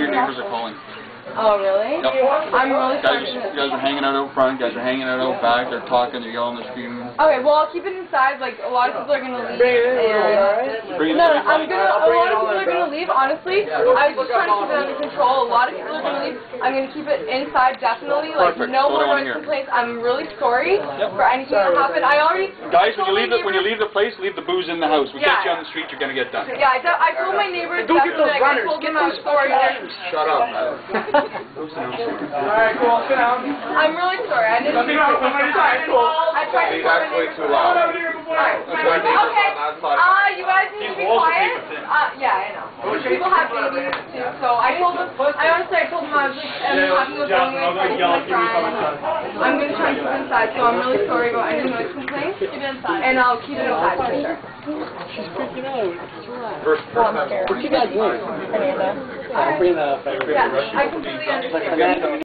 all your neighbors are calling. Oh, really? Yep. I'm really sorry. You guys are hanging out front, guys are hanging out back, they're talking, they're yelling, they're screaming. Okay, well, I'll keep it inside. Like, a lot of people are going to leave. Bring it No, inside. a lot of people are going to leave, honestly. I was just trying to keep it under control. A lot of people are going to leave. I'm going to keep it inside, definitely. Like, Perfect. no more noise complaints. I'm really sorry for anything that happened. I already... Guys, when you leave the place, leave the booze in the house. We catch you on the street, you're going to get done. Yeah, I told my neighbors definitely. I told them I was sorry. Shut up, man. Alright, cool. Sit down. I'm really sorry. I didn't. I tried to. That's way too loud. Okay. You guys need to be quiet. Yeah, I know. People have babies too, so I told them. I told them I was like, I'm talking with them. I'm gonna try to keep it inside. So I'm really sorry about any noise complaints. Keep it inside. And I'll keep it inside for sure. She's freaking out. What you guys doing? Amanda. I'll bring the... Yeah, I completely understand.